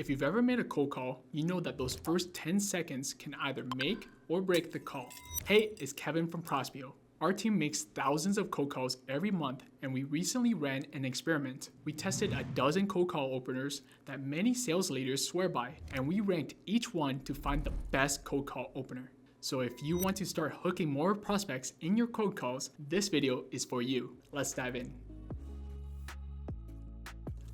If you've ever made a cold call, you know that those first 10 seconds can either make or break the call. Hey, it's Kevin from Prospeo. Our team makes thousands of cold calls every month, and we recently ran an experiment. We tested a dozen cold call openers that many sales leaders swear by, and we ranked each one to find the best cold call opener. So if you want to start hooking more prospects in your cold calls, this video is for you. Let's dive in.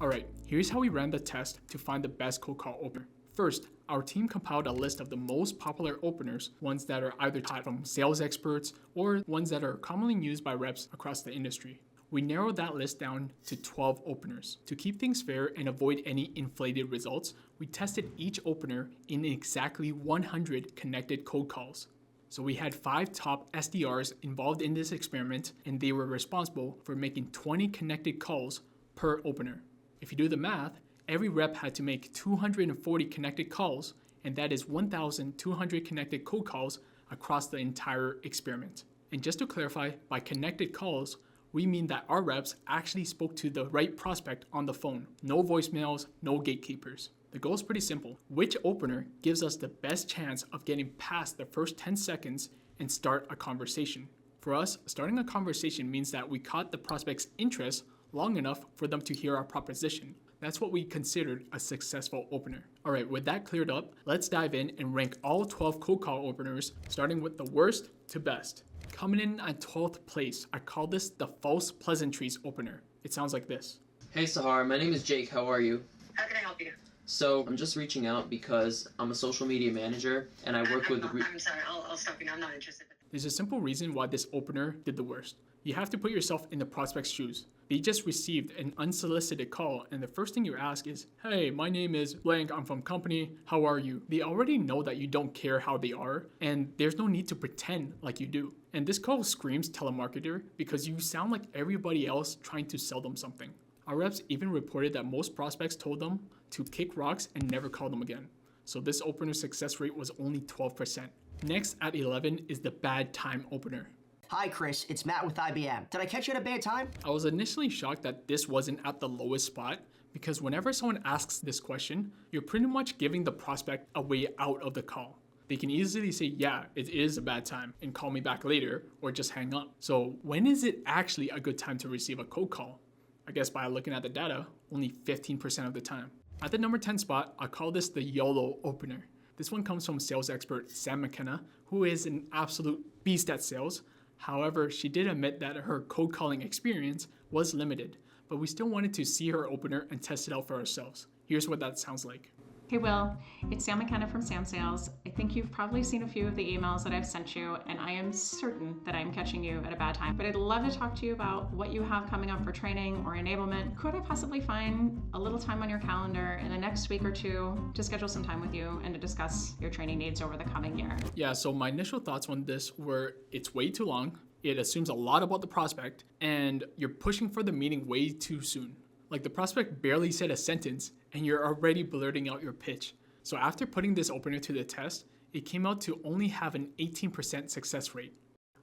Alright, here's how we ran the test to find the best cold call opener. First, our team compiled a list of the most popular openers, ones that are either taught from sales experts or ones that are commonly used by reps across the industry. We narrowed that list down to 12 openers. To keep things fair and avoid any inflated results, we tested each opener in exactly 100 connected cold calls. So we had 5 top SDRs involved in this experiment, and they were responsible for making 20 connected calls per opener. If you do the math, every rep had to make 240 connected calls, and that is 1,200 connected cold calls across the entire experiment. And just to clarify, by connected calls, we mean that our reps actually spoke to the right prospect on the phone. No voicemails, no gatekeepers. The goal is pretty simple. Which opener gives us the best chance of getting past the first 10 seconds and start a conversation? For us, starting a conversation means that we caught the prospect's interest long enough for them to hear our proposition. That's what we considered a successful opener. Alright, with that cleared up, let's dive in and rank all 12 cold call openers, starting with the worst to best. Coming in at 12th place, I call this the false pleasantries opener. It sounds like this. Hey Sahar, my name is Jake, how are you? How can I help you? So, I'm just reaching out because I'm a social media manager and I work with... I'm sorry, I'll stop you now, I'm not interested. There's a simple reason why this opener did the worst. You have to put yourself in the prospect's shoes. They just received an unsolicited call, and the first thing you ask is, hey, my name is blank, I'm from company, how are you? They already know that you don't care how they are, and there's no need to pretend like you do. And this call screams telemarketer because you sound like everybody else trying to sell them something. Our reps even reported that most prospects told them to kick rocks and never call them again. So this opener success rate was only 12%. Next at 11 is the bad time opener. Hi Chris, it's Matt with IBM. Did I catch you at a bad time? I was initially shocked that this wasn't at the lowest spot because whenever someone asks this question, you're pretty much giving the prospect a way out of the call. They can easily say, yeah, it is a bad time and call me back later or just hang up. So when is it actually a good time to receive a cold call? I guess by looking at the data, only 15% of the time. At the number 10 spot, I call this the YOLO Opener. This one comes from sales expert Sam McKenna, who is an absolute beast at sales. However, she did admit that her cold calling experience was limited, but we still wanted to see her opener and test it out for ourselves. Here's what that sounds like. Hey Will, it's Sam McKenna from Sam Sales. I think you've probably seen a few of the emails that I've sent you, and I am certain that I'm catching you at a bad time. But I'd love to talk to you about what you have coming up for training or enablement. Could I possibly find a little time on your calendar in the next week or two to schedule some time with you and to discuss your training needs over the coming year? Yeah, so my initial thoughts on this were it's way too long, it assumes a lot about the prospect, and you're pushing for the meeting way too soon. Like the prospect barely said a sentence and you're already blurting out your pitch. So after putting this opener to the test, it came out to only have an 18% success rate.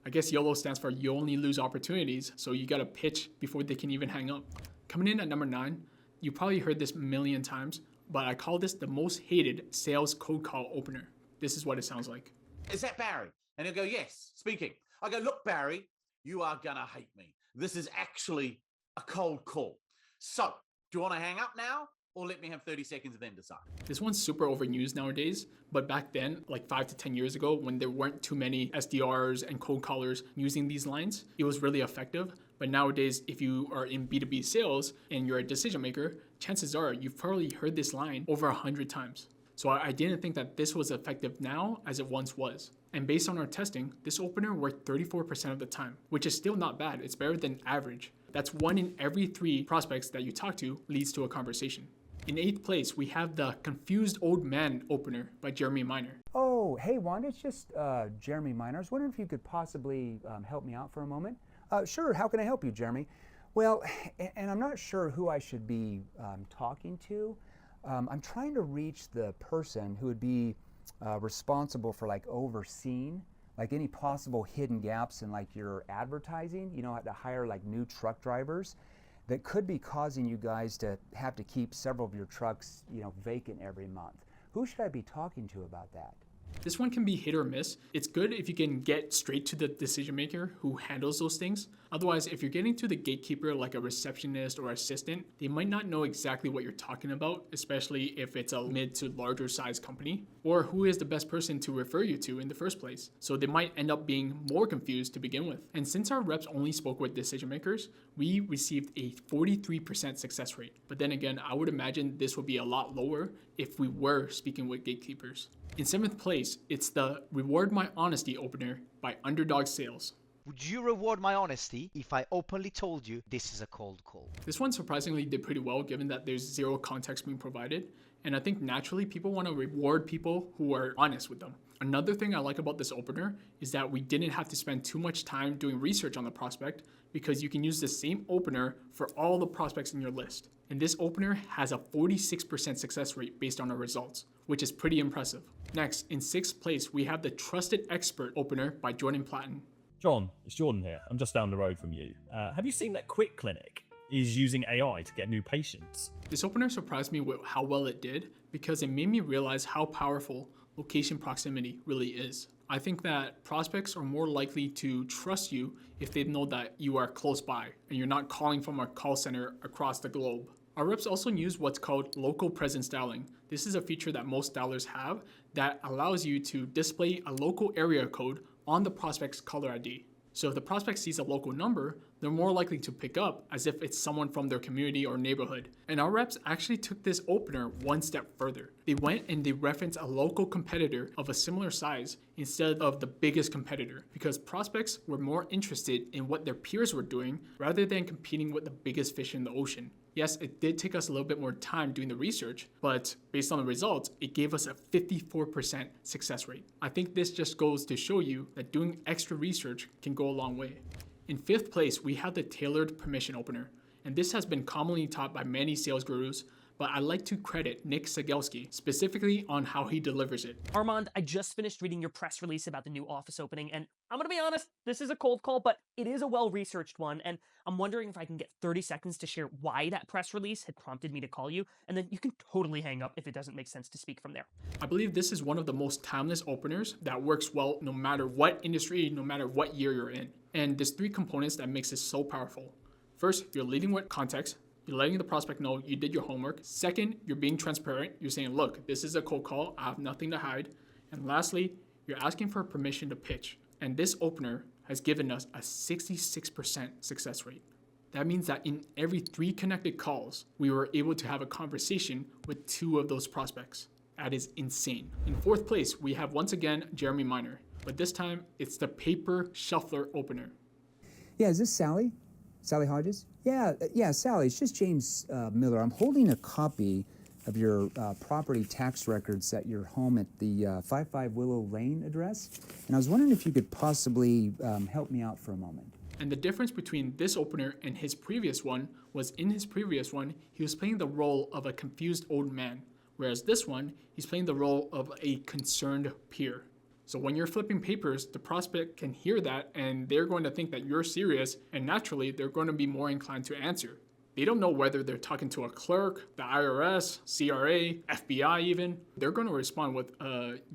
I guess YOLO stands for you only lose opportunities, so you gotta pitch before they can even hang up. Coming in at number 9, you probably heard this a million times, but I call this the most hated sales cold call opener. This is what it sounds like. Is that Barry? And he'll go, yes, speaking. I go, look, Barry, you are gonna hate me. This is actually a cold call. So, do you want to hang up now or let me have 30 seconds and then decide? This one's super overused nowadays, but back then, like 5 to 10 years ago, when there weren't too many SDRs and cold callers using these lines, it was really effective. But nowadays, if you are in B2B sales and you're a decision maker, chances are you've probably heard this line over 100 times. So I didn't think that this was effective now as it once was. And based on our testing, this opener worked 34% of the time, which is still not bad. It's better than average. That's 1 in every 3 prospects that you talk to leads to a conversation. In 8th place, we have the Confused Old Man opener by Jeremy Miner. Oh, hey Wanda, it's just Jeremy Miner. I was wondering if you could possibly help me out for a moment. Sure, how can I help you, Jeremy? Well, and I'm not sure who I should be talking to. I'm trying to reach the person who would be responsible for like overseeing like any possible hidden gaps in like your advertising, you know, to hire like new truck drivers that could be causing you guys to have to keep several of your trucks, vacant every month. Who should I be talking to about that? This one can be hit or miss. It's good if you can get straight to the decision maker who handles those things. Otherwise, if you're getting to the gatekeeper like a receptionist or assistant, they might not know exactly what you're talking about, especially if it's a mid to larger size company, or who is the best person to refer you to in the first place. So they might end up being more confused to begin with. And since our reps only spoke with decision makers, we received a 43% success rate. But then again, I would imagine this would be a lot lower if we were speaking with gatekeepers. In 7th place, it's the Reward My Honesty opener by Underdog Sales. Would you reward my honesty if I openly told you this is a cold call? This one surprisingly did pretty well given that there's zero context being provided. And I think naturally people want to reward people who are honest with them. Another thing I like about this opener is that we didn't have to spend too much time doing research on the prospect because you can use the same opener for all the prospects in your list. And this opener has a 46% success rate based on our results, which is pretty impressive. Next, in 6th place, we have the Trusted Expert opener by Jordan Platten. John, it's Jordan here. I'm just down the road from you. Have you seen that Quick Clinic is using AI to get new patients? This opener surprised me with how well it did because it made me realize how powerful location proximity really is. I think that prospects are more likely to trust you if they know that you are close by and you're not calling from a call center across the globe. Our reps also use what's called local presence dialing. This is a feature that most dialers have that allows you to display a local area code on the prospect's caller ID. So if the prospect sees a local number, they're more likely to pick up as if it's someone from their community or neighborhood. And our reps actually took this opener one step further. They went and they referenced a local competitor of a similar size instead of the biggest competitor because prospects were more interested in what their peers were doing rather than competing with the biggest fish in the ocean. Yes, it did take us a little bit more time doing the research, but based on the results, it gave us a 54% success rate. I think this just goes to show you that doing extra research can go a long way. In 5th place, we have the Tailored Permission Opener, and this has been commonly taught by many sales gurus, but I like to credit Nick Cegelski specifically on how he delivers it. Armand, I just finished reading your press release about the new office opening, and I'm gonna be honest, this is a cold call, but it is a well-researched one, and I'm wondering if I can get 30 seconds to share why that press release had prompted me to call you, and then you can totally hang up if it doesn't make sense to speak from there. I believe this is one of the most timeless openers that works well no matter what industry, no matter what year you're in. And there's 3 components that makes it so powerful. First, you're leading with context. You're letting the prospect know you did your homework. Second, you're being transparent. You're saying, look, this is a cold call. I have nothing to hide. And lastly, you're asking for permission to pitch. And this opener has given us a 66% success rate. That means that in every 3 connected calls, we were able to have a conversation with 2 of those prospects. That is insane. In 4th place, we have once again Jeremy Miner, but this time it's the Paper Shuffler opener. Yeah, is this Sally? Sally Hodges? Yeah, Sally, it's just James Miller. I'm holding a copy of your property tax records at your home at the 55 Willow Lane address, and I was wondering if you could possibly help me out for a moment. And the difference between this opener and his previous one was in his previous one, he was playing the role of a confused old man, whereas this one, he's playing the role of a concerned peer. So when you're flipping papers, the prospect can hear that and they're going to think that you're serious, and naturally they're going to be more inclined to answer. They don't know whether they're talking to a clerk, the IRS, CRA, FBI even. They're going to respond with,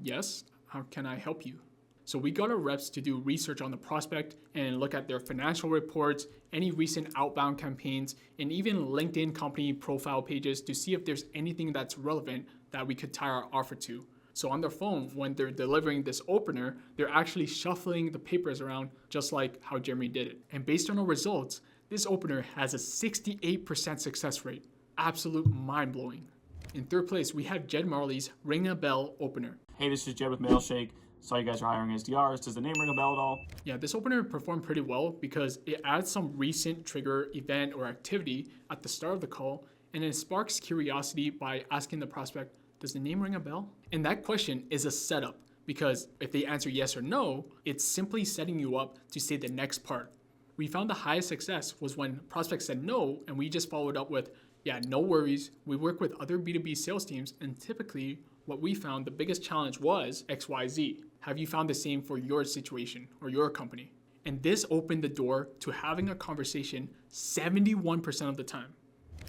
yes, how can I help you? So we got our reps to do research on the prospect and look at their financial reports, any recent outbound campaigns, and even LinkedIn company profile pages to see if there's anything that's relevant that we could tie our offer to. So on their phone, when they're delivering this opener, they're actually shuffling the papers around just like how Jeremy did it. And based on our results, this opener has a 68% success rate. Absolute mind-blowing. In 3rd place, we have Jed Marley's Ring a Bell opener. Hey, this is Jed with Mailshake. Saw you guys are hiring SDRs. Does the name ring a bell at all? Yeah, this opener performed pretty well because it adds some recent trigger, event, or activity at the start of the call, and it sparks curiosity by asking the prospect, does the name ring a bell? And that question is a setup because if they answer yes or no, it's simply setting you up to say the next part. We found the highest success was when prospects said no, and we just followed up with, yeah, no worries. We work with other B2B sales teams, and typically what we found the biggest challenge was XYZ. Have you found the same for your situation or your company? And this opened the door to having a conversation 71% of the time.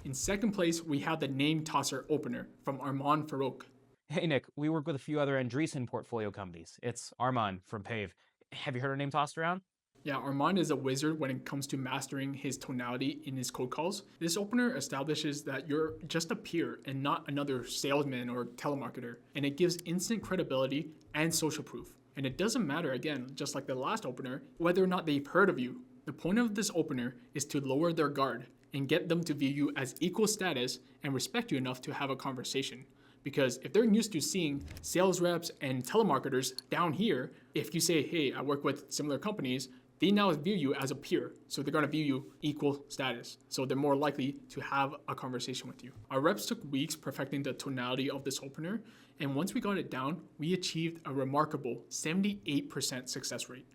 In second place, we have the name tosser opener from Armand Farouk. Hey Nick, we work with a few other Andreessen portfolio companies. It's Armand from Pave. Have you heard our name tossed around? Yeah, Armand is a wizard when it comes to mastering his tonality in his cold calls. This opener establishes that you're just a peer and not another salesman or telemarketer, and it gives instant credibility and social proof. And it doesn't matter, again, just like the last opener, whether or not they've heard of you. The point of this opener is to lower their guard and get them to view you as equal status and respect you enough to have a conversation. Because if they're used to seeing sales reps and telemarketers down here, if you say, hey, I work with similar companies, they now view you as a peer. So they're gonna view you equal status. So they're more likely to have a conversation with you. Our reps took weeks perfecting the tonality of this opener. And once we got it down, we achieved a remarkable 78% success rate.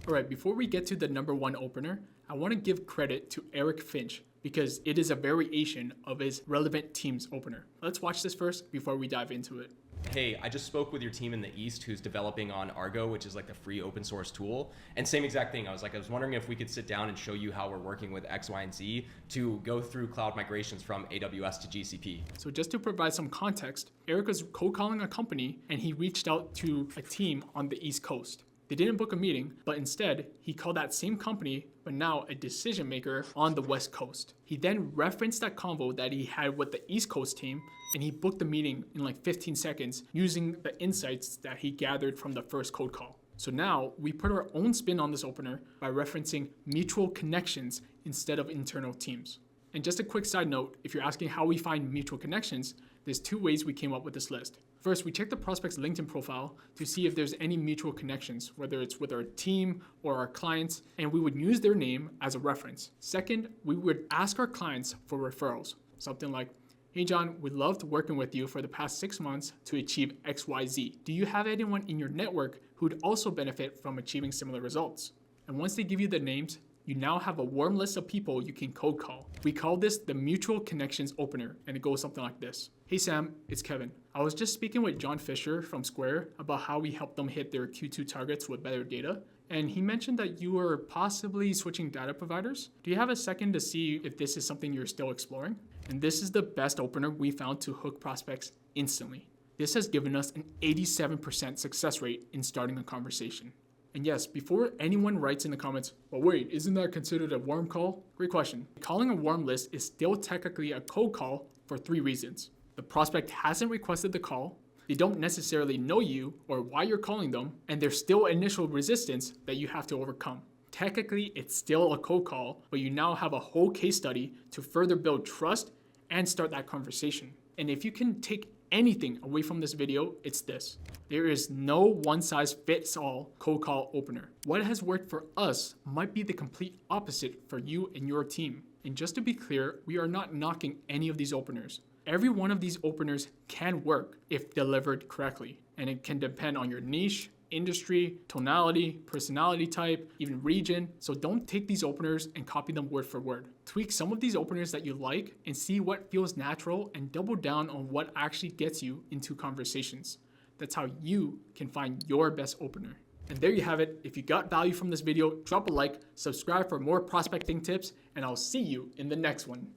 All right, before we get to the number one opener, I wanna give credit to Eric Finch because it is a variation of his relevant teams opener. Let's watch this first before we dive into it. Hey, I just spoke with your team in the East who's developing on Argo, which is like the free open source tool. And same exact thing. I was wondering if we could sit down and show you how we're working with X, Y, and Z to go through cloud migrations from AWS to GCP. So just to provide some context, Eric was cold calling a company and he reached out to a team on the East Coast. They didn't book a meeting, but instead, he called that same company, but now a decision maker on the West Coast. He then referenced that convo that he had with the East Coast team, and he booked the meeting in like 15 seconds using the insights that he gathered from the first cold call. So now we put our own spin on this opener by referencing mutual connections instead of internal teams. And just a quick side note, if you're asking how we find mutual connections, there's two ways we came up with this list. First, we check the prospect's LinkedIn profile to see if there's any mutual connections, whether it's with our team or our clients, and we would use their name as a reference. Second, we would ask our clients for referrals. Something like, hey John, we loved working with you for the past 6 months to achieve XYZ. Do you have anyone in your network who'd also benefit from achieving similar results? And once they give you the names, you now have a warm list of people you can cold call. We call this the mutual connections opener, and it goes something like this. Hey Sam, it's Kevin. I was just speaking with John Fisher from Square about how we helped them hit their Q2 targets with better data. And he mentioned that you were possibly switching data providers. Do you have a second to see if this is something you're still exploring? And this is the best opener we found to hook prospects instantly. This has given us an 87% success rate in starting a conversation. And yes, before anyone writes in the comments, well wait, isn't that considered a warm call? Great question. Calling a warm list is still technically a cold call for 3 reasons. The prospect hasn't requested the call, they don't necessarily know you or why you're calling them, and there's still initial resistance that you have to overcome. Technically, it's still a cold call, but you now have a whole case study to further build trust and start that conversation. And if you can take anything away from this video, it's this. There is no one-size-fits-all cold call opener. What has worked for us might be the complete opposite for you and your team. And just to be clear, we are not knocking any of these openers. Every one of these openers can work if delivered correctly, and it can depend on your niche, industry, tonality, personality type, even region. So don't take these openers and copy them word for word. Tweak some of these openers that you like and see what feels natural and double down on what actually gets you into conversations. That's how you can find your best opener. And there you have it. If you got value from this video, drop a like, subscribe for more prospecting tips, and I'll see you in the next one.